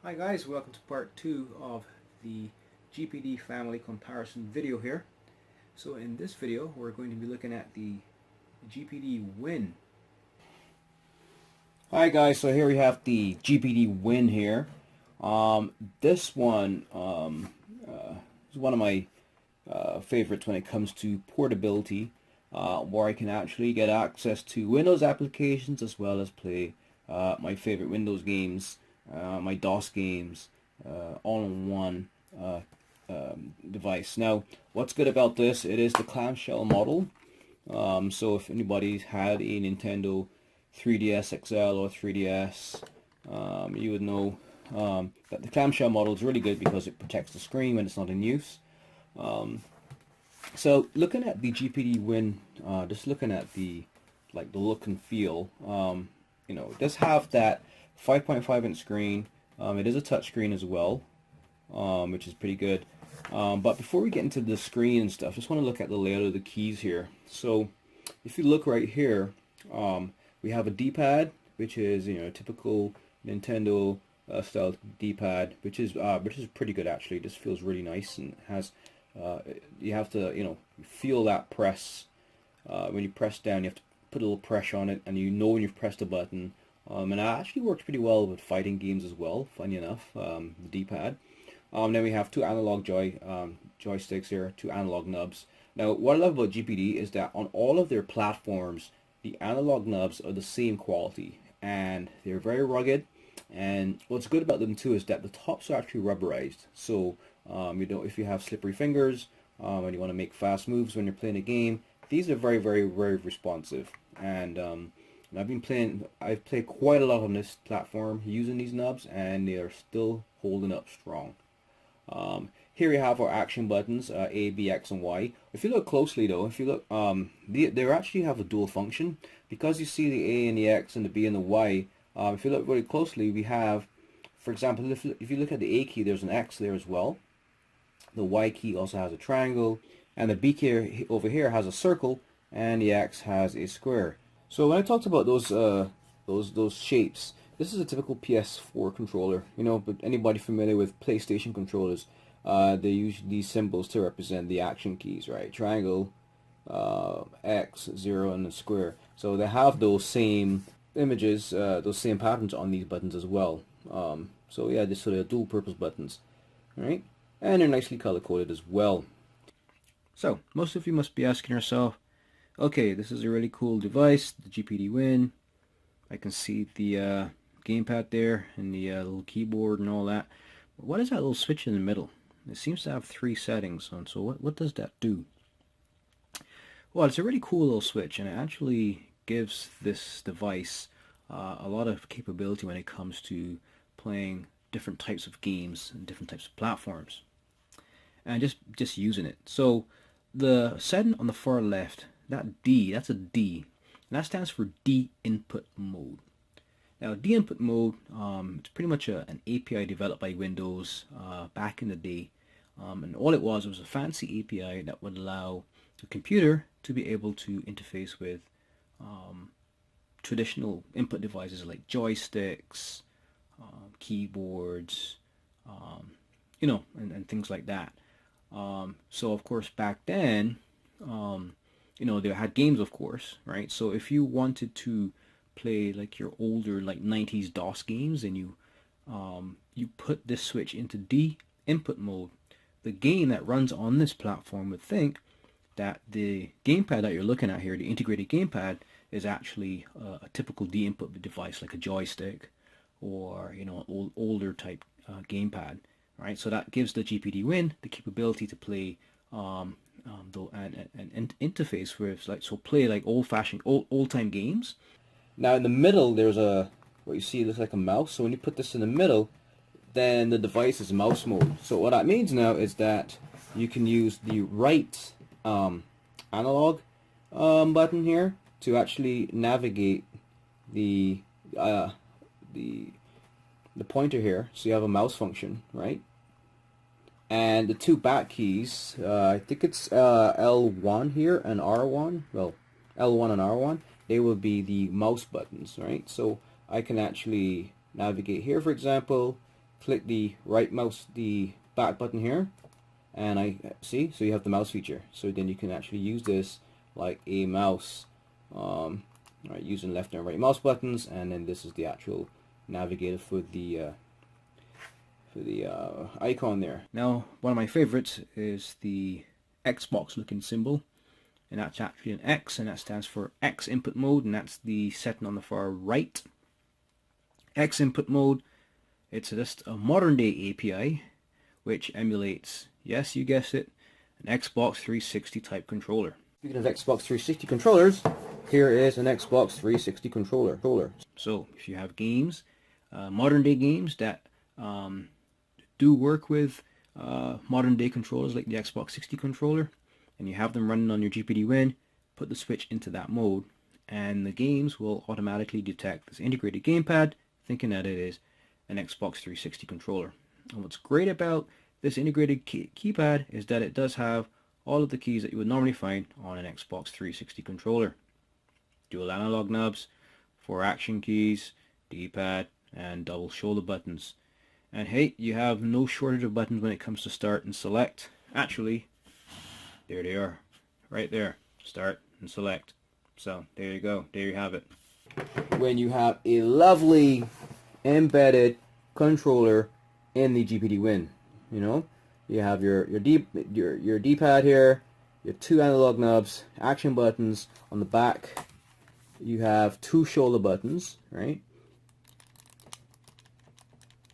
Hi guys, welcome to part 2 of the GPD family comparison video here. So in this video we're going to be looking at the GPD Win. Hi guys, so here we have the GPD Win here. This one is one of my favorites when it comes to portability, where I can actually get access to Windows applications as well as play my favorite Windows games, my DOS games, all in one device. Now, what's good about this? It is the clamshell model. So if anybody's had a Nintendo 3DS XL or 3DS, you would know that the clamshell model is really good because it protects the screen when it's not in use. So looking at the GPD Win, just looking at the look and feel, it does have that 5.5-inch screen. It is a touch screen as well, which is pretty good. But before we get into the screen and stuff, just want to look at the layout of the keys here. So if you look right here, we have a D-pad, which is a typical Nintendo style D-pad, which is pretty good actually. This feels really nice and has you have to feel that press when you press down. You have to put a little pressure on it, and when you've pressed a button. And it actually works pretty well with fighting games as well, funny enough, the D-pad. Then we have two analog joysticks here, two analog nubs. Now, what I love about GPD is that on all of their platforms, the analog nubs are the same quality, and they're very rugged. And what's good about them too is that the tops are actually rubberized. So, if you have slippery fingers and you want to make fast moves when you're playing a game, these are very, very, very responsive. And I've played quite a lot on this platform using these nubs, and they are still holding up strong. Here we have our action buttons, A, B, X, and Y. If you look closely though, they actually have a dual function. Because you see the A and the X and the B and the Y, if you look very closely, we have, for example, if you look at the A key, there's an X there as well. The Y key also has a triangle, and the B key over here has a circle, and the X has a square. So when I talked about those shapes, this is a typical PS4 controller. But anybody familiar with PlayStation controllers, they use these symbols to represent the action keys, right? Triangle, X, 0, and a square. So they have those same images, those same patterns on these buttons as well. So yeah, these are dual purpose buttons, right? And they're nicely color coded as well. So most of you must be asking yourself, okay, this is a really cool device, the GPD Win. I can see the gamepad there and the little keyboard and all that. But what is that little switch in the middle? It seems to have 3 settings on, so what does that do? Well, it's a really cool little switch, and it actually gives this device a lot of capability when it comes to playing different types of games and different types of platforms. And just using it. So the setting on the far left, that D, that's a D, and that stands for D input mode. Now, D input mode, it's pretty much an API developed by Windows back in the day, and all it was a fancy API that would allow the computer to be able to interface with traditional input devices like joysticks, keyboards, and things like that. So of course back then, they had games, of course, right? So if you wanted to play like your older 90s DOS games, and you put this switch into D input mode, the game that runs on this platform would think that the gamepad that you're looking at here, the integrated gamepad, is actually a typical D input device like a joystick or older type gamepad, right? So that gives the GPD Win the capability to play and interface with play old-fashioned old-time games. Now in the middle there's what you see looks like a mouse. So when you put this in the middle, then the device is mouse mode. So what that means now is that you can use the right analog button here to actually navigate the pointer here. So you have a mouse function, right? And the 2 back keys, I think it's L1 here and R1. Well, L1 and R1, they will be the mouse buttons, right? So I can actually navigate here, for example, click the the back button here, and I see, so you have the mouse feature. So then you can actually use this like a mouse, right, using left and right mouse buttons, and then this is the actual navigator for the icon there. Now, one of my favorites is the Xbox looking symbol, and that's actually an X, and that stands for X input mode, and that's the setting on the far right. X input mode, it's just a modern day API which emulates, yes, you guessed it, an Xbox 360 type controller. Speaking of Xbox 360 controllers, here is an Xbox 360 controller. So if you have games, modern day games that do work with modern day controllers like the Xbox 60 controller, and you have them running on your GPD Win, put the switch into that mode, and the games will automatically detect this integrated gamepad, thinking that it is an Xbox 360 controller. And what's great about this integrated keypad is that it does have all of the keys that you would normally find on an Xbox 360 controller. Dual analog knobs, 4 action keys, D-pad, and double shoulder buttons. And hey, you have no shortage of buttons when it comes to start and select. Actually, there they are, right there, start and select. So there you go, there you have it. When you have a lovely embedded controller in the GPD Win, you know, you have your D-pad here, your 2 analog knobs, action buttons on the back. You have 2 shoulder buttons, right?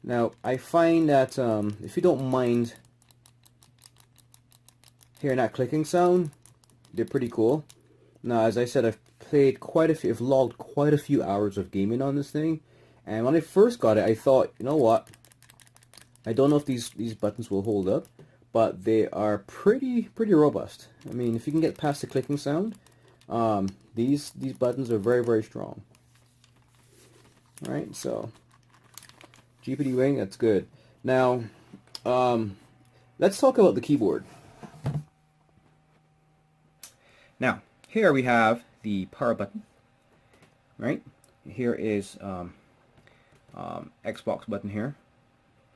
Now, I find that if you don't mind hearing that clicking sound, they're pretty cool. Now, as I said, I've logged quite a few hours of gaming on this thing, and when I first got it, I thought, you know what? I don't know if these buttons will hold up, but they are pretty robust. I mean, if you can get past the clicking sound, these buttons are very strong. All right, so GPD Win, that's good. Now, let's talk about the keyboard. Now, here we have the power button, right? Here is Xbox button here,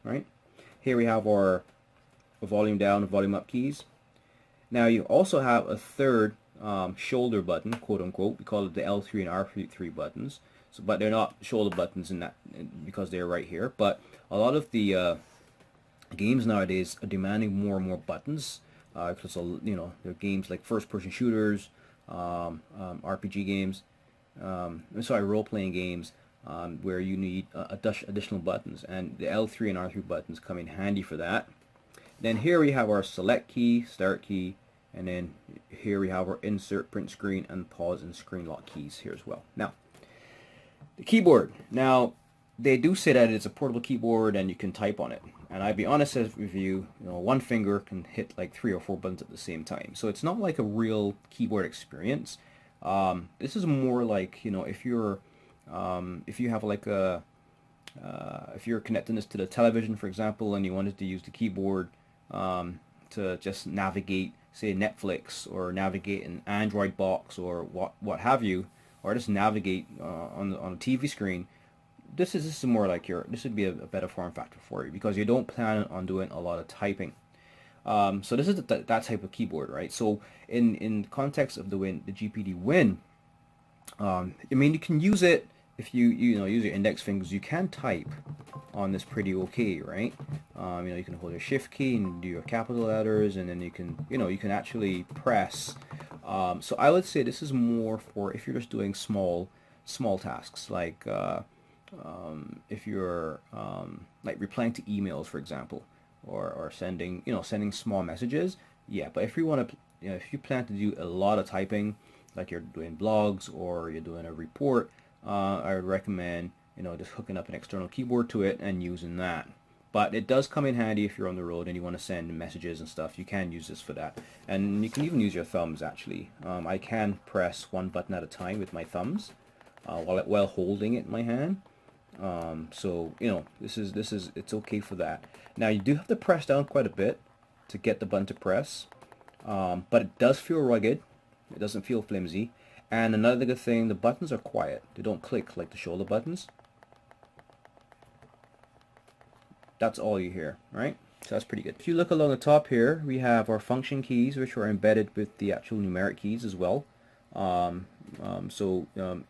right? Here we have our volume down and volume up keys. Now you also have a third shoulder button, quote unquote. We call it the L3 and R3 buttons. So, but they're not shoulder buttons in that because they're right here. But a lot of the games nowadays are demanding more and more buttons. Because you know, there are games like first-person shooters, RPG games, role-playing games, where you need additional buttons, and the L3 and R3 buttons come in handy for that. Then here we have our select key, start key, and then here we have our insert, print screen, and pause and screen lock keys here as well. Now, the keyboard. Now, they do say that it's a portable keyboard and you can type on it. And I'd be honest with you, one finger can hit like 3 or 4 buttons at the same time. So it's not like a real keyboard experience. This is more like, if you have like if you're connecting this to the television, for example, and you wanted to use the keyboard to just navigate, say, Netflix, or navigate an Android box, or what have you, or just navigate on a TV screen. This is more like this would be a better form factor for you, because you don't plan on doing a lot of typing. So this is that type of keyboard, right? So in context of the GPD Win, I mean, you can use it if you use your index fingers. You can type on this pretty okay, right? You can hold your shift key and do your capital letters, and then you can actually press. So I would say this is more for if you're just doing small tasks, like if you're like replying to emails, for example, or sending small messages. Yeah, but if you want to, if you plan to do a lot of typing, like you're doing blogs or you're doing a report, I would recommend just hooking up an external keyboard to it and using that. But it does come in handy if you're on the road and you want to send messages and stuff. You can use this for that, and you can even use your thumbs. Actually, I can press one button at a time with my thumbs while holding it in my hand. So this is it's okay for that. Now you do have to press down quite a bit to get the button to press, but it does feel rugged. It doesn't feel flimsy. And another good thing, the buttons are quiet. They don't click like the shoulder buttons. that's all you hear, right? So that's pretty good. If you look along the top here, we have our function keys, which are embedded with the actual numeric keys as well.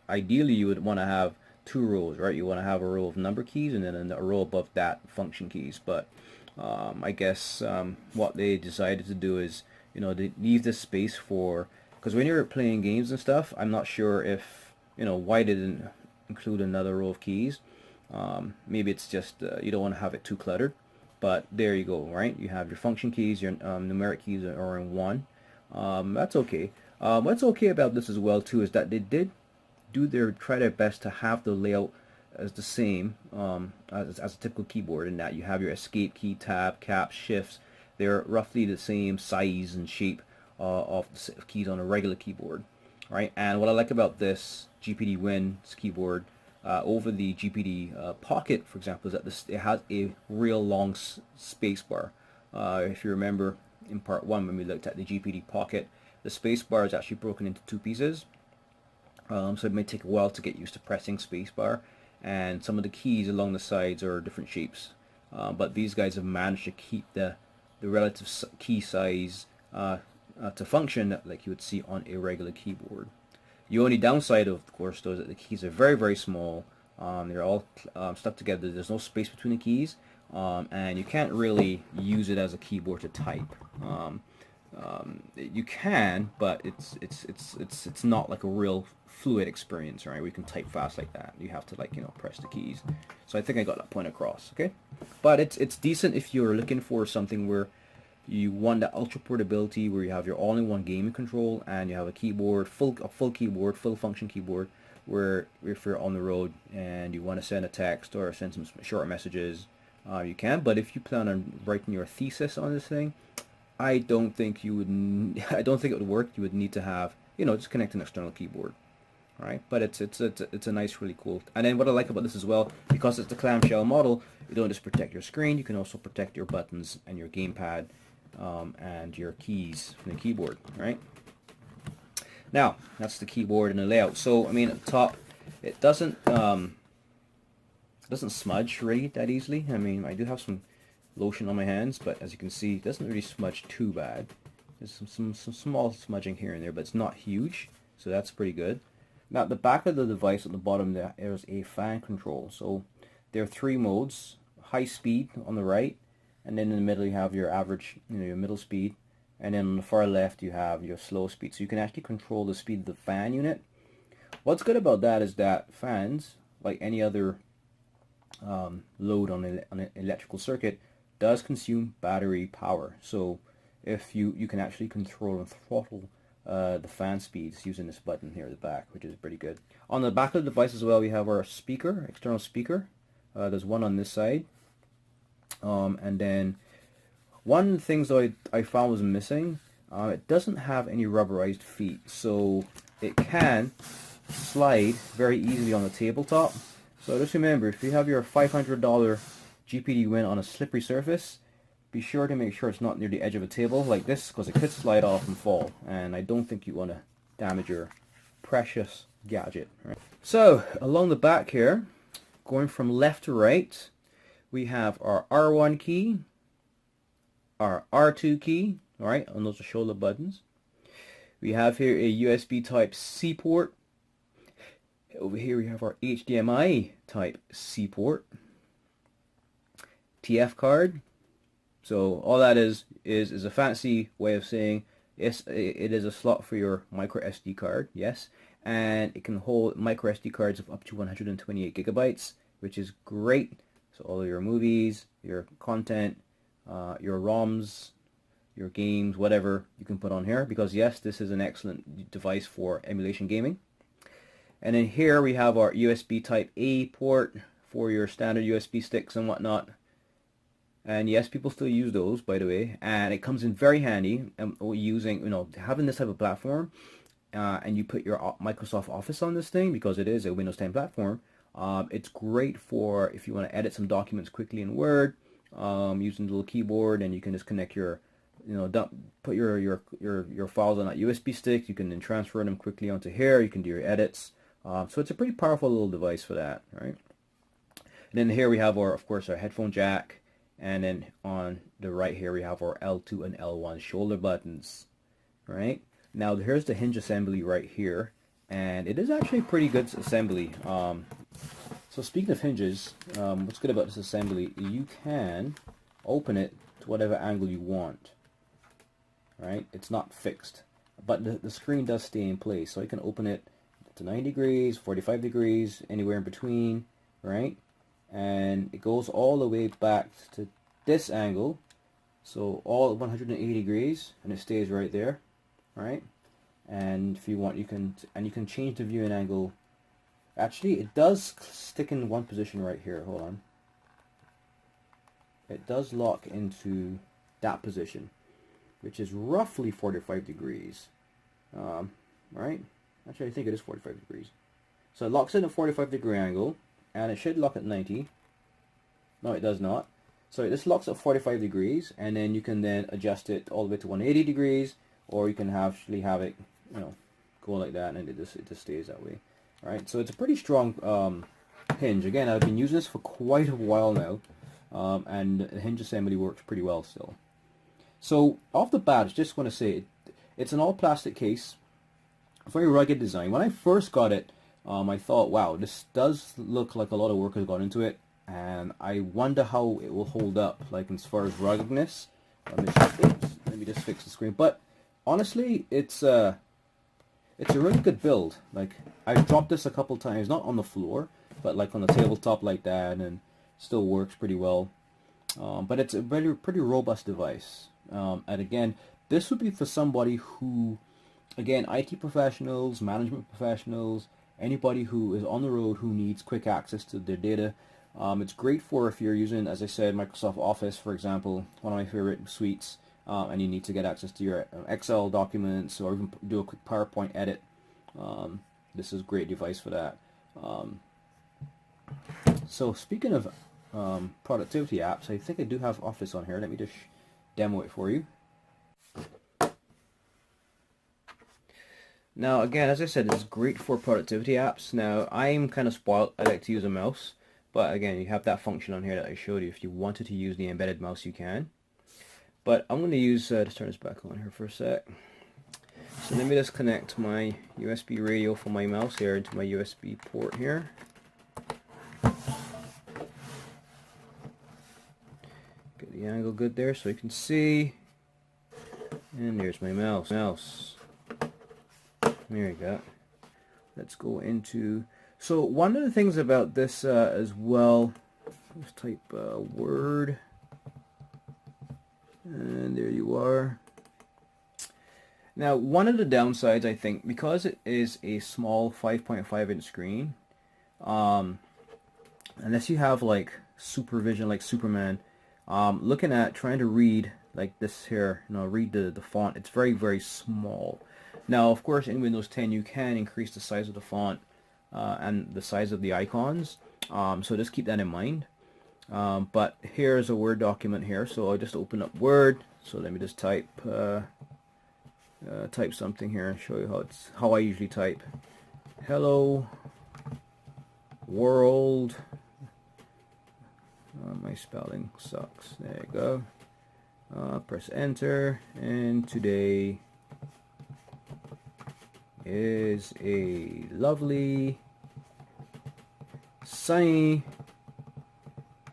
Ideally, you would want to have two rows, right? You want to have a row of number keys and then a row above that function keys. But I guess what they decided to do is, they leave this space for, because when you're playing games and stuff, I'm not sure if, why they didn't include another row of keys. Maybe it's just you don't want to have it too cluttered. But there you go, right? You have your function keys, your numeric keys are in one. That's okay. What's okay about this as well too is that they did try their best to have the layout as the same as a typical keyboard, in that you have your escape key, tab, cap, shifts. They're roughly the same size and shape of the keys on a regular keyboard, right? And what I like about this GPD Win keyboard over the GPD Pocket, for example, is that it has a real long space bar. If you remember in part 1 when we looked at the GPD Pocket, the space bar is actually broken into two pieces. So it may take a while to get used to pressing space bar, and some of the keys along the sides are different shapes. But these guys have managed to keep the relative key size to function like you would see on a regular keyboard. The only downside, of course, though, is that the keys are very, very small. They're all stuck together. There's no space between the keys, and you can't really use it as a keyboard to type. You can, but it's not like a real fluid experience, right? We can type fast like that. You have to press the keys. So I think I got that point across. Okay, but it's decent if you're looking for something where you want the ultra portability, where you have your all-in-one gaming control and you have a keyboard, a full keyboard, full function keyboard, where if you're on the road and you want to send a text or send some short messages, you can. But if you plan on writing your thesis on this thing, I don't think it would work. You would need to have, just connect an external keyboard, right? But it's a nice, really cool. And then what I like about this as well, because it's the clamshell model, you don't just protect your screen, you can also protect your buttons and your gamepad and your keys from the keyboard, right? Now that's the keyboard and the layout. So I mean, at the top, it doesn't smudge really that easily. I mean, I do have some lotion on my hands, but as you can see, it doesn't really smudge too bad. There's some small smudging here and there, but it's not huge, so that's pretty good. Now at the back of the device at the bottom there is a fan control. So there are three modes: high speed on the right, and then in the middle you have your average, your middle speed, and then on the far left you have your slow speed. So you can actually control the speed of the fan unit. What's good about that is that fans, like any other load on an electrical circuit, does consume battery power. So if you can actually control and throttle the fan speeds using this button here at the back, which is pretty good. On the back of the device as well, we have our speaker, external speaker. There's one on this side. And then one of the things that I found was missing, it doesn't have any rubberized feet, so it can slide very easily on the tabletop. So just remember, if you have your $500 GPD Win on a slippery surface, be sure to make sure it's not near the edge of a table like this, because it could slide off and fall, and I don't think you want to damage your precious gadget. Right? So along the back here, going from left to right, we have our R1 key, our R2 key, alright, and those are shoulder buttons. We have here a USB type C port. Over here we have our HDMI type C port. TF card. So all that is a fancy way of saying it is a slot for your micro SD card, yes, and it can hold micro SD cards of up to 128 gigabytes, which is great. So all of your movies, your content, your ROMs, your games, whatever you can put on here, because yes, this is an excellent device for emulation gaming. And then here we have our USB type A port for your standard USB sticks and whatnot. And yes, people still use those, by the way, and it comes in very handy using, having this type of platform, and you put your Microsoft Office on this thing, because it is a Windows 10 platform. It's great for if you want to edit some documents quickly in Word, using the little keyboard, and you can just connect your, put your files on that USB stick. You can then transfer them quickly onto here. You can do your edits. So it's a pretty powerful little device for that, right? And then here we have of course, our headphone jack, and then on the right here we have our L2 and L1 shoulder buttons. Right, now here's the hinge assembly right here, and it is actually a pretty good assembly. So speaking of hinges, what's good about this assembly, you can open it to whatever angle you want. Right, it's not fixed, but the screen does stay in place, so you can open it to 90 degrees, 45 degrees, anywhere in between, right? And it goes all the way back to this angle, so all 180 degrees, and it stays right there, right? And if you want, you can change the viewing angle. Actually, it does stick in one position right here. Hold on. It does lock into that position, which is roughly 45 degrees, right? Actually, I think it is 45 degrees. So it locks in a 45 degree angle, and it should lock at 90. No, it does not. So this locks at 45 degrees, and then you can then adjust it all the way to 180 degrees, or you can actually have it, you know, go like that, and it just stays that way. All right. So it's a pretty strong hinge. Again, I've been using this for quite a while now, and the hinge assembly works pretty well still. So off the bat, I just want to say it's an all plastic case, very rugged design. When I first got it, I thought, wow, this does look like a lot of work has gone into it, and I wonder how it will hold up, like as far as ruggedness. Let me just fix the screen. But honestly, it's a really good build. Like, I've dropped this a couple times, not on the floor, but like on the tabletop like that, and still works pretty well. But it's a pretty robust device. And again, this would be for somebody who, again, IT professionals, management professionals, anybody who is on the road who needs quick access to their data. It's great for if you're using, as I said, Microsoft Office, for example, one of my favorite suites, and you need to get access to your Excel documents or even do a quick PowerPoint edit. This is a great device for that. So speaking of productivity apps, I think I do have Office on here. Let me just demo it for you. Now again, as I said, it's great for productivity apps. Now I'm kind of spoiled. I like to use a mouse, but again, you have that function on here that I showed you. If you wanted to use the embedded mouse, you can. But I'm going to use, just turn this back on here for a sec. So let me just connect my USB radio from my mouse here into my USB port here. Get the angle good there so you can see. And there's my mouse. There you go. Let's go into... So one of the things about this as well, let's type Word. And there you are. Now, one of the downsides, I think, because it is a small 5.5 inch screen, unless you have like supervision like Superman, looking at trying to read like this here, read the font, it's very, very small. Now, of course, in Windows 10, you can increase the size of the font and the size of the icons, so just keep that in mind. But here's a Word document here, so I'll just open up Word. So let me just type something here and show you how I usually type. Hello world. My spelling sucks. There you go. Press enter, and today is a lovely sunny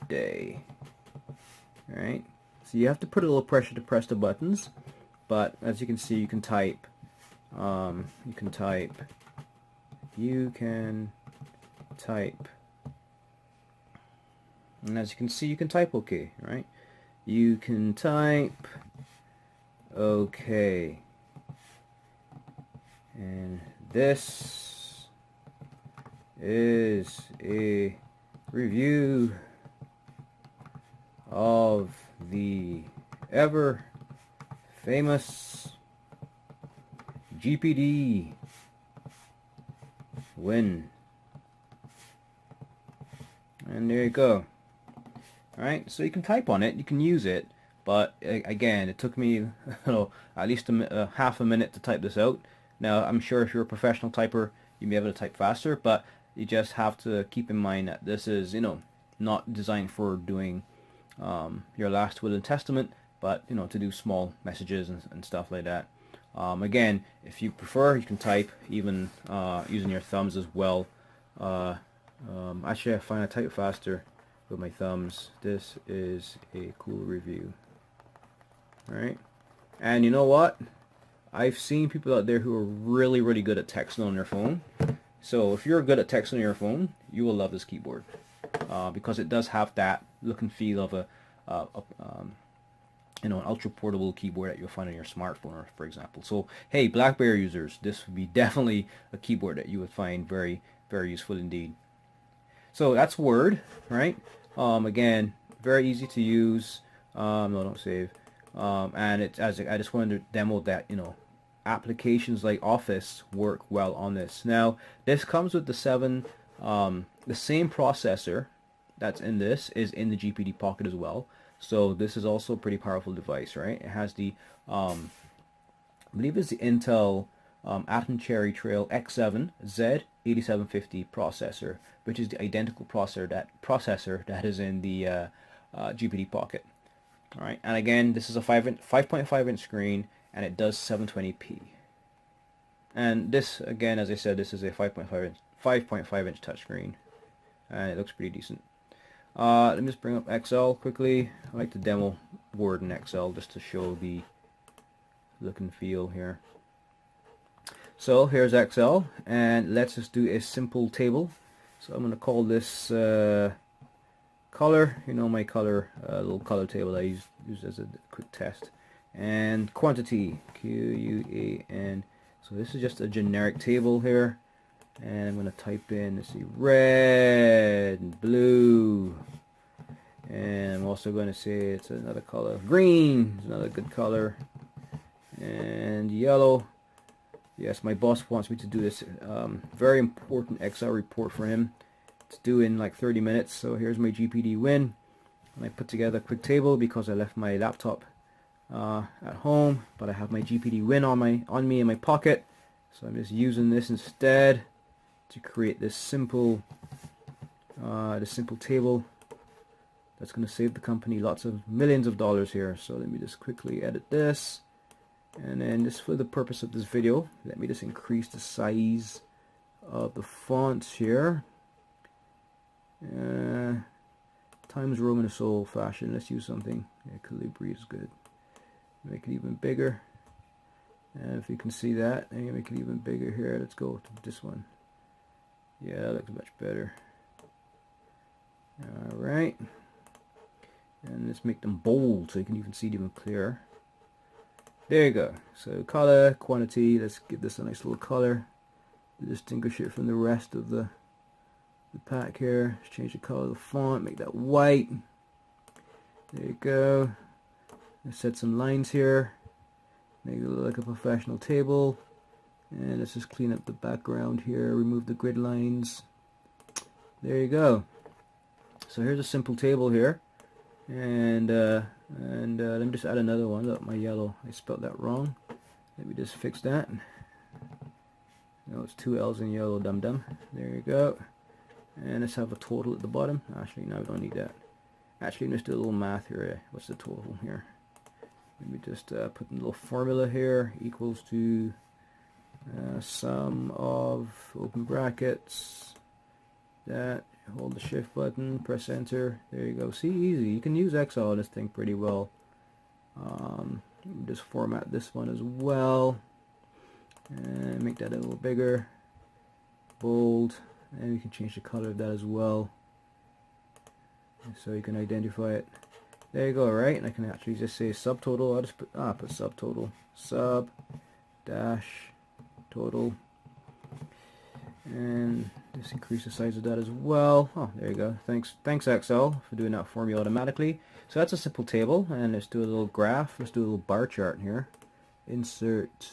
day. Alright, so you have to put a little pressure to press the buttons, but as you can see, you can type, and as you can see, you can type okay, right? You can type okay, and this is a review of the ever famous GPD Win. And there you go. Alright, so you can type on it, you can use it, but again, it took me at least half a minute to type this out. Now, I'm sure if you're a professional typer, you may be able to type faster, but you just have to keep in mind that this is, not designed for doing your last will and testament, but you know, to do small messages and stuff like that. Again, if you prefer, you can type even using your thumbs as well. Actually, I find I type faster with my thumbs. This is a cool review. Alright, and you know what? I've seen people out there who are really, really good at texting on their phone. So if you're good at texting on your phone, you will love this keyboard because it does have that look and feel of you know, an ultra portable keyboard that you'll find on your smartphone, for example. So hey, BlackBerry users, this would be definitely a keyboard that you would find very, very useful indeed. So that's Word, right? Again, very easy to use. No, don't save. And it's as I just wanted to demo that, you know, applications like Office work well on this. Now, this comes with the same processor that's in this is in the GPD Pocket as well. So this is also a pretty powerful device, right? It has the, I believe it's the Intel Atom Cherry Trail X7 Z8750 processor, which is the identical processor that is in the GPD Pocket. All right, and again, this is a 5.5 inch screen, and it does 720p. And this, again, as I said, this is a 5.5 inch touchscreen, and it looks pretty decent. Let me just bring up Excel quickly. I like to demo Word in Excel just to show the look and feel here. So here's Excel, and let's just do a simple table. So I'm going to call this color, you know, my color, little color table I use as a quick test, and quantity, QUAN. So this is just a generic table here, and I'm going to type in, let's see, red, blue, and I'm also going to say it's another color, green is another good color, and yellow. Yes, my boss wants me to do this very important Excel report for him. It's due in like 30 minutes. So here's my GPD Win. And I put together a quick table because I left my laptop at home, but I have my GPD Win on me in my pocket. So I'm just using this instead to create this simple table that's going to save the company lots of millions of dollars here. So let me just quickly edit this. And then just for the purpose of this video, let me just increase the size of the fonts here. Times Roman is so old fashioned. Let's use something. Yeah, Calibri is good. Make it even bigger. And if you can see that, I'm gonna make it even bigger here. Let's go to this one. Yeah, that looks much better. Alright. And let's make them bold so you can even see it even clearer. There you go. So color, quantity, let's give this a nice little color to distinguish it from the rest of the pack here. Let's change the color of the font, make that white. There you go. Let's set some lines here. Make it look like a professional table. And let's just clean up the background here, remove the grid lines. There you go. So here's a simple table here. And let me just add another one. Look, my yellow, I spelled that wrong. Let me just fix that. No, it's two L's in yellow, dum dum. There you go. And let's have a total at the bottom. Actually, no, we don't need that. Actually, let's do a little math here. What's the total here? Let me just put a little formula here. Equals to sum of open brackets. That. Hold the shift button, press enter. There you go. See, easy. You can use Excel on this thing pretty well. Just format this one as well, and make that a little bigger, bold, and you can change the color of that as well, so you can identify it. There you go. Right, and I can actually just say subtotal. I'll just put subtotal, sub dash total. And just increase the size of that as well. Oh, there you go. Thanks Excel for doing that for me automatically. So that's a simple table, and let's do a little graph. Let's do a little bar chart here. Insert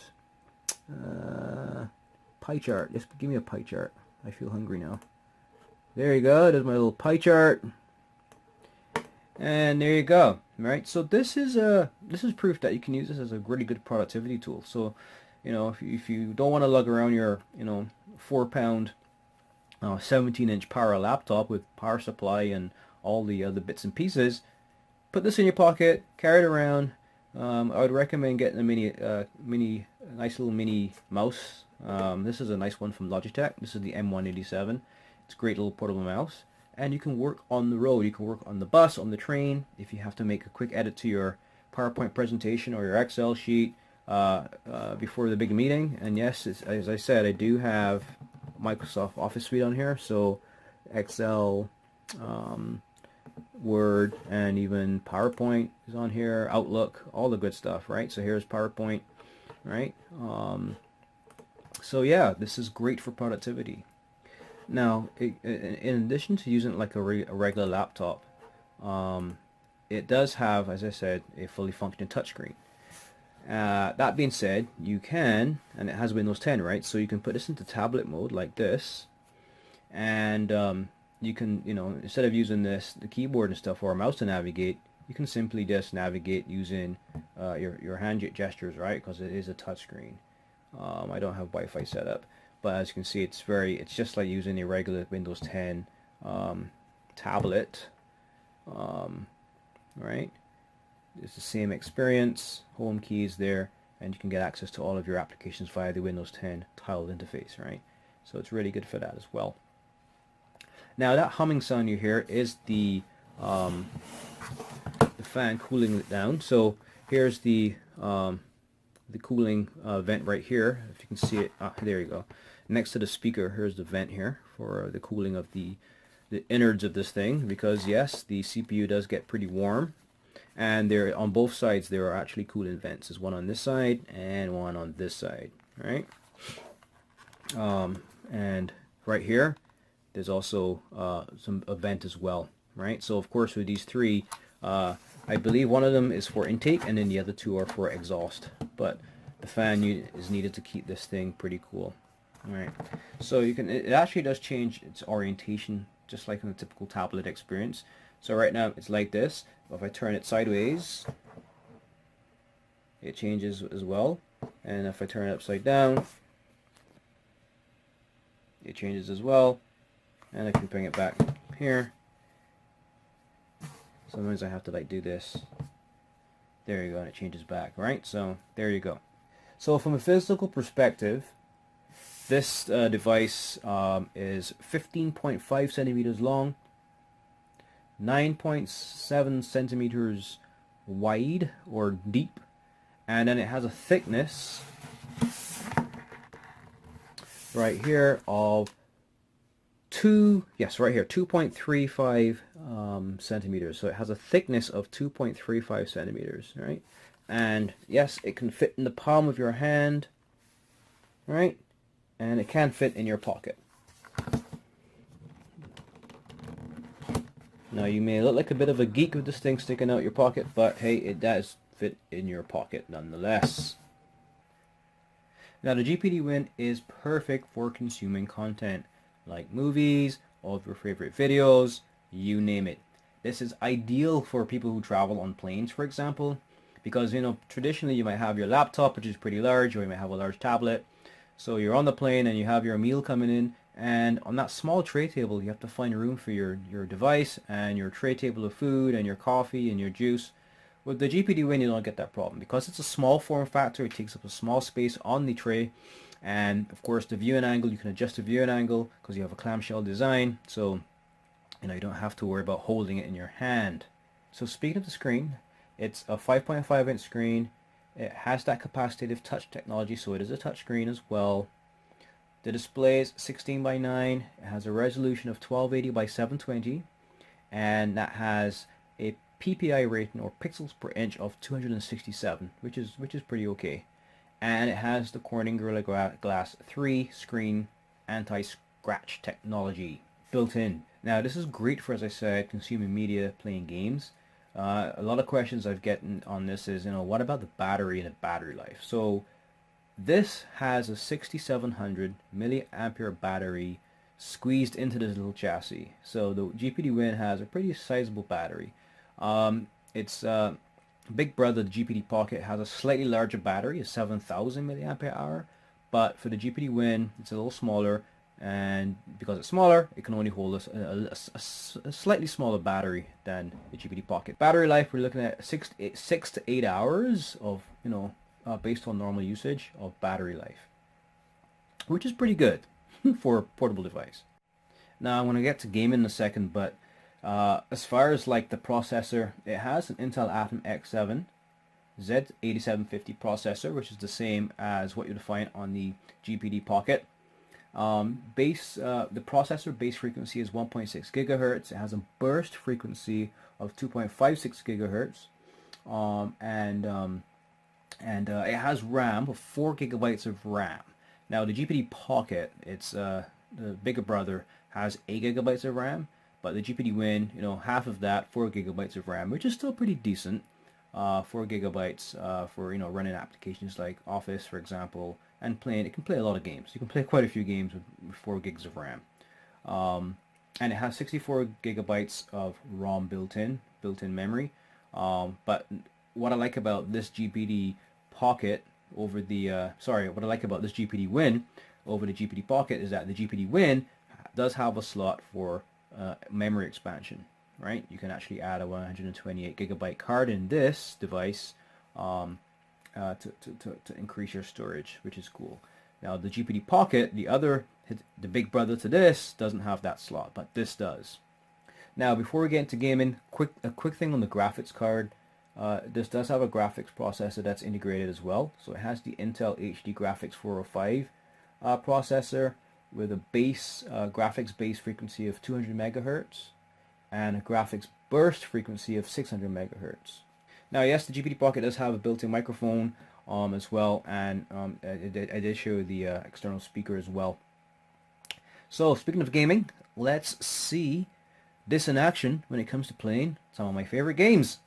pie chart. Just give me a pie chart. I feel hungry now. There you go. There's my little pie chart, and there you go. Right. So this is proof that you can use this as a really good productivity tool. So, you know, if you don't want to lug around your 4-pound 17-inch power laptop with power supply and all the other bits and pieces, put this in your pocket, carry it around. I would recommend getting a nice little mini mouse. This is a nice one from Logitech. This is the M187. It's a great little portable mouse, and you can work on the road. You can work on the bus, on the train. If you have to make a quick edit to your PowerPoint presentation or your Excel sheet before the big meeting. And yes, as I said, I do have Microsoft Office Suite on here, so Excel, Word, and even PowerPoint is on here, Outlook, all the good stuff, right? So here's PowerPoint, right? So yeah, this is great for productivity. Now, in addition to using it like a regular laptop, it does have, as I said, a fully functioning touchscreen. That being said, you can, and it has Windows 10, right? So you can put this into tablet mode like this, and you can, instead of using the keyboard and stuff or a mouse to navigate, you can simply just navigate using your hand gestures, right? Because it is a touchscreen. I don't have Wi-Fi set up, but as you can see, it's just like using a regular Windows 10 tablet, right? It's the same experience. Home key is there, and you can get access to all of your applications via the Windows 10 tiled interface, right? So it's really good for that as well. Now that humming sound you hear is the fan cooling it down. So here's the cooling vent right here. If you can see it, there you go. Next to the speaker, here's the vent here for the cooling of the innards of this thing. Because yes, the CPU does get pretty warm, and there on both sides there are actually cooling vents. There's one on this side and one on this side, right? And right here, there's also a vent as well, right? So of course with these three, I believe one of them is for intake, and then the other two are for exhaust. But the fan is needed to keep this thing pretty cool, right? So it actually does change its orientation, just like in a typical tablet experience. So right now it's like this. If I turn it sideways, it changes as well. And if I turn it upside down, it changes as well. And I can bring it back here. Sometimes I have to do this. There you go, and it changes back, right? So there you go. So from a physical perspective, this device is 15.5 centimeters long, 9.7 centimeters wide or deep, and then it has a thickness right here of 2.35 centimeters. So it has a thickness of 2.35 centimeters, right? And yes, it can fit in the palm of your hand, right? And it can fit in your pocket. Now you may look like a bit of a geek with this thing sticking out your pocket, but hey, it does fit in your pocket nonetheless. Now the GPD Win is perfect for consuming content like movies, all of your favorite videos, you name it. This is ideal for people who travel on planes, for example, because traditionally you might have your laptop, which is pretty large, or you might have a large tablet. So you're on the plane and you have your meal coming in, and on that small tray table you have to find room for your device and your tray table of food and your coffee and your juice. With the GPD Win, you don't get that problem because it's a small form factor. It takes up a small space on the tray, and of course the viewing angle, you can adjust the viewing angle because you have a clamshell design, so you don't have to worry about holding it in your hand. So speaking of the screen, it's a 5.5 inch screen. It has that capacitive touch technology, so it is a touch screen as well. The display is 16 by 9. It has a resolution of 1280 by 720, and that has a PPI rating, or pixels per inch, of 267, which is pretty okay. And it has the Corning Gorilla Glass 3 screen anti-scratch technology built in. Now this is great for, as I said, consuming media, playing games. A lot of questions I've gotten on this is, what about the battery and the battery life? So this has a 6700 milliampere battery squeezed into this little chassis. So the GPD Win has a pretty sizable battery. Its big brother, the GPD Pocket, has a slightly larger battery, a 7000 milliampere hour, but for the GPD Win, it's a little smaller, and because it's smaller, it can only hold a slightly smaller battery than the GPD Pocket. Battery life, we're looking at 6 to 8 hours of, based on normal usage of battery life, which is pretty good for a portable device. Now I'm going to get to gaming in a second, but as far as like the processor, it has an Intel Atom X7 Z8750 processor, which is the same as what you'd find on the GPD Pocket. The processor base frequency is 1.6 gigahertz. It has a burst frequency of 2.56 gigahertz, and it has RAM of 4 gigabytes of RAM. Now the GPD Pocket, it's the bigger brother, has 8 gigabytes of RAM, but the GPD Win, half of that, 4 gigabytes of RAM, which is still pretty decent. 4 gigabytes for running applications like Office, for example, and playing. It can play a lot of games. You can play quite a few games with 4 gigs of RAM, and it has 64 gigabytes of ROM built-in memory. But what I like about this GPD Pocket over the what I like about this GPD Win over the GPD Pocket is that the GPD Win does have a slot for memory expansion. Right, you can actually add a 128 gigabyte card in this device to increase your storage, which is cool. Now the GPD Pocket, the big brother to this, doesn't have that slot, but this does. Now before we get into gaming, a quick thing on the graphics card. This does have a graphics processor that's integrated as well. So it has the Intel HD Graphics 405 processor with a graphics base frequency of 200 megahertz. And a graphics burst frequency of 600 megahertz. Now, yes, the GPD Pocket does have a built-in microphone as well, and I did show the external speaker as well. So, speaking of gaming, let's see this in action when it comes to playing some of my favorite games.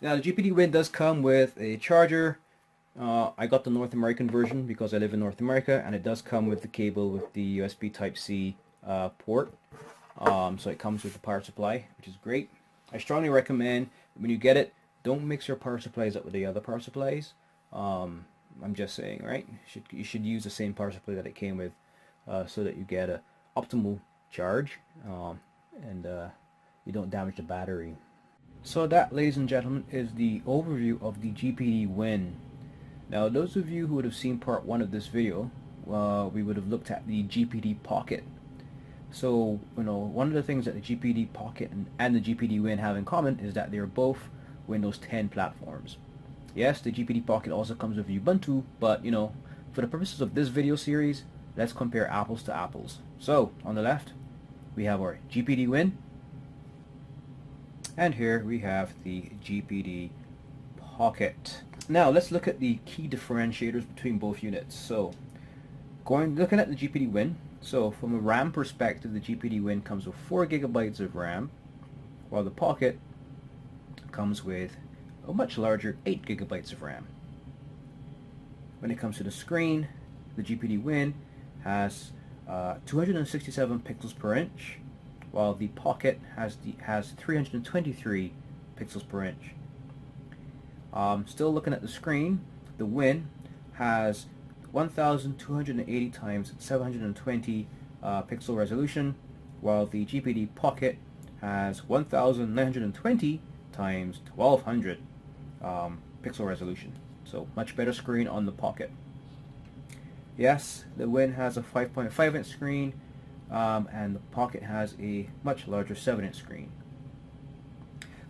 Now the GPD Win does come with a charger. I got the North American version because I live in North America, and it does come with the cable with the USB Type-C port. So it comes with the power supply, which is great. I strongly recommend when you get it, don't mix your power supplies up with the other power supplies. I'm just saying, right? You should use the same power supply that it came with, so that you get a optimal charge, and you don't damage the battery. So that, ladies and gentlemen, is the overview of the GPD Win. Now, those of you who would have seen part 1 of this video, we would have looked at the GPD Pocket. So, one of the things that the GPD Pocket and the GPD Win have in common is that they're both Windows 10 platforms. Yes, the GPD Pocket also comes with Ubuntu, but, for the purposes of this video series, let's compare apples to apples. So, on the left, we have our GPD Win, and here we have the GPD Pocket. Now let's look at the key differentiators between both units. So looking at the GPD Win, so from a RAM perspective, the GPD Win comes with 4 GB of RAM, while the Pocket comes with a much larger 8 GB of RAM. When it comes to the screen, the GPD Win has 267 pixels per inch, while the Pocket has 323 pixels per inch. Still looking at the screen, the Win has 1280 times 720 pixel resolution, while the GPD Pocket has 1920 times 1200 pixel resolution. So much better screen on the Pocket. Yes, the Win has a 5.5 inch screen, and the Pocket has a much larger 7-inch screen.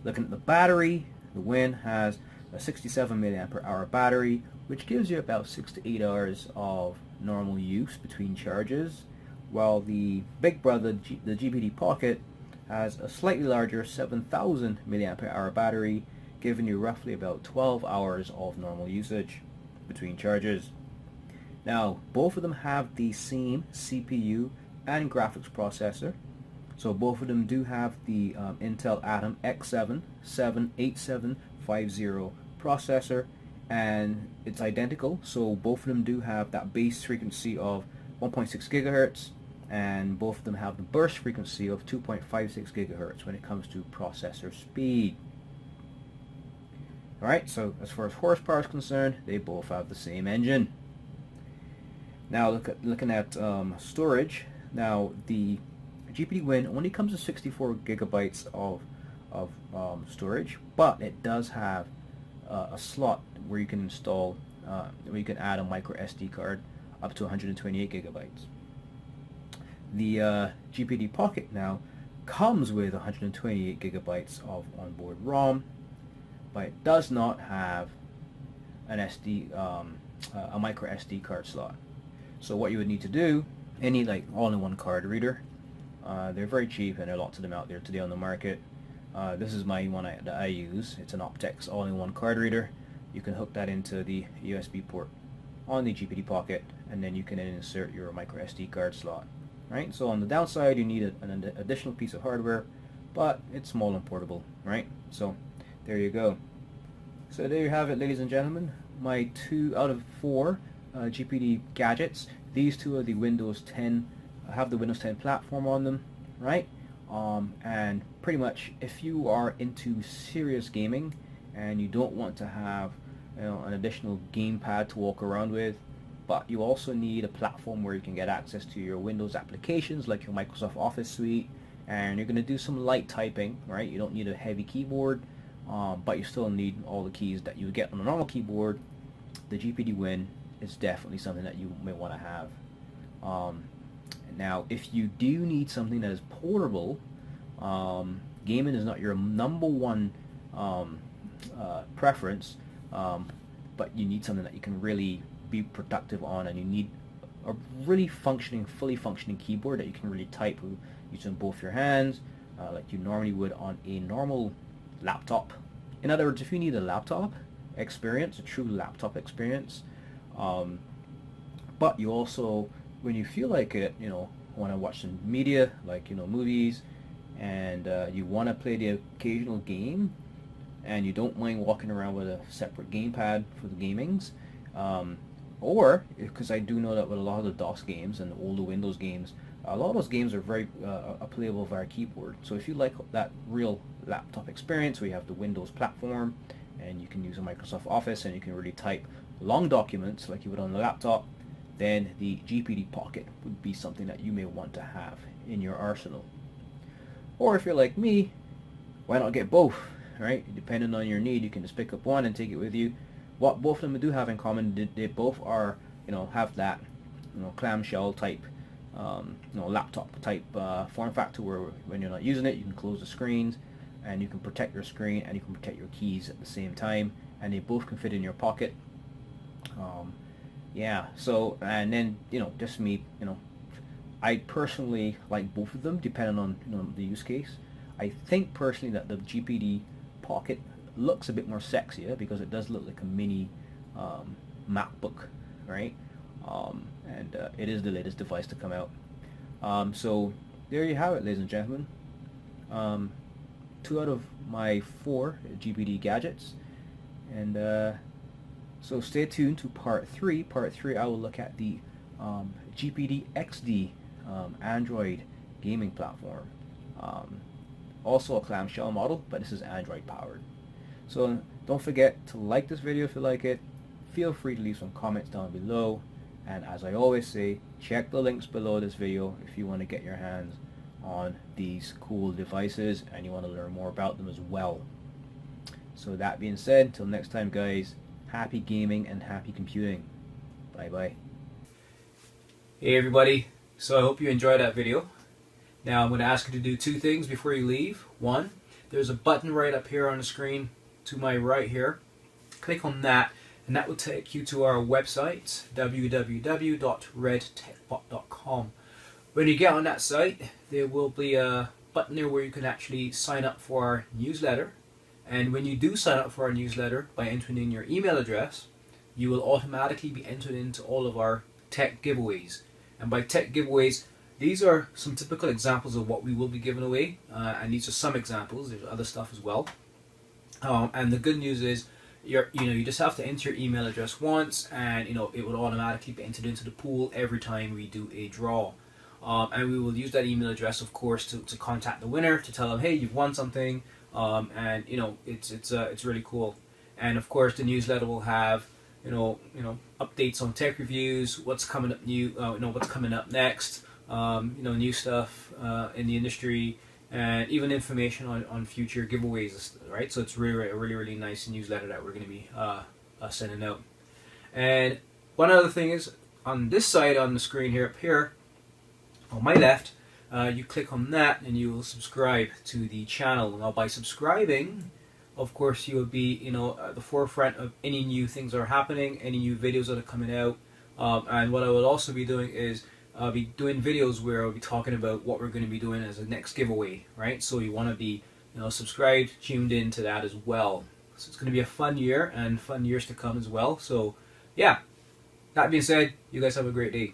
Looking at the battery, the Win has a 67 mAh battery, which gives you about 6 to 8 hours of normal use between charges, while the big brother, the GPD Pocket, has a slightly larger 7000 mAh battery, giving you roughly about 12 hours of normal usage between charges. Now, both of them have the same CPU and graphics processor. So both of them do have the Intel Atom X7 78750 processor, and it's identical. So both of them do have that base frequency of 1.6 gigahertz, and both of them have the burst frequency of 2.56 gigahertz when it comes to processor speed. Alright, so as far as horsepower is concerned, they both have the same engine. Now looking at storage. Now the GPD Win only comes with 64 gigabytes of storage, but it does have a slot where you can install, where you can add a micro SD card up to 128 gigabytes. The GPD Pocket now comes with 128 gigabytes of onboard ROM, but it does not have an a micro SD card slot. So what you would need to do, any all-in-one card reader. They're very cheap, and there are lots of them out there today on the market. This is my one that I use. It's an Optex all-in-one card reader. You can hook that into the USB port on the GPD Pocket, and then you can insert your micro SD card slot. Right? So on the downside, you need an additional piece of hardware, but it's small and portable. Right? So there you go. So there you have it, ladies and gentlemen. My 2 out of 4 GPD gadgets. These two are the Windows 10, have the Windows 10 platform on them, right? And pretty much, if you are into serious gaming and you don't want to have an additional gamepad to walk around with, but you also need a platform where you can get access to your Windows applications like your Microsoft Office suite, and you're going to do some light typing, right? You don't need a heavy keyboard, but you still need all the keys that you would get on a normal keyboard. The GPD Win is definitely something that you may want to have. Now, if you do need something that is portable, gaming is not your number one preference, but you need something that you can really be productive on, and you need a really fully functioning keyboard that you can really type using both your hands, like you normally would on a normal laptop. In other words, if you need a laptop experience, a true laptop experience, but you also, when you feel like it, want to watch some media, like movies, and you want to play the occasional game, and you don't mind walking around with a separate gamepad for the gamings, or because I do know that with a lot of the DOS games and the older Windows games, a lot of those games are very playable via keyboard. So if you like that real laptop experience where you have the Windows platform and you can use a Microsoft Office and you can really type long documents like you would on the laptop, then the GPD Pocket would be something that you may want to have in your arsenal. Or if you're like me, why not get both, right? Depending on your need, you can just pick up one and take it with you. What both of them do have in common, they both are, have that, clamshell type, laptop type form factor where when you're not using it, you can close the screens and you can protect your screen and you can protect your keys at the same time, and they both can fit in your pocket. Yeah, so, and then, just me, I personally like both of them depending on the use case. I think personally that the GPD Pocket looks a bit more sexier because it does look like a mini MacBook, right? And it is the latest device to come out. So there you have it, ladies and gentlemen. 2 out of my 4 GPD gadgets, and so stay tuned to part 3. Part 3, I will look at the GPD XD Android gaming platform. Also a clamshell model, but this is Android powered. So don't forget to like this video if you like it. Feel free to leave some comments down below. And as I always say, check the links below this video if you want to get your hands on these cool devices and you want to learn more about them as well. So that being said, until next time guys, happy gaming and happy computing. Bye bye. Hey everybody, so I hope you enjoyed that video. Now I'm going to ask you to do 2 things before you leave. 1, there's a button right up here on the screen to my right here. Click on that and that will take you to our website, www.redtechbot.com. When you get on that site, there will be a button there where you can actually sign up for our newsletter. And when you do sign up for our newsletter by entering in your email address, you will automatically be entered into all of our tech giveaways. And by tech giveaways, these are some typical examples of what we will be giving away, and these are some examples. There's other stuff as well. And the good news is, you just have to enter your email address once, and it will automatically be entered into the pool every time we do a draw. And we will use that email address, of course, to contact the winner to tell them, hey, you've won something, and it's really cool. And of course, the newsletter will have updates on tech reviews, what's coming up new, what's coming up next. New stuff in the industry, and even information on future giveaways, right? So it's really nice newsletter that we're going to be sending out. And one other thing is, on this side on the screen here, up here on my left, you click on that and you will subscribe to the channel. Now by subscribing, of course, you will be at the forefront of any new things that are happening, any new videos that are coming out. And what I will also be doing is I'll be doing videos where I'll be talking about what we're going to be doing as a next giveaway, right? So you want to be subscribed, tuned in to that as well. So it's going to be a fun year and fun years to come as well. So yeah, that being said, you guys have a great day.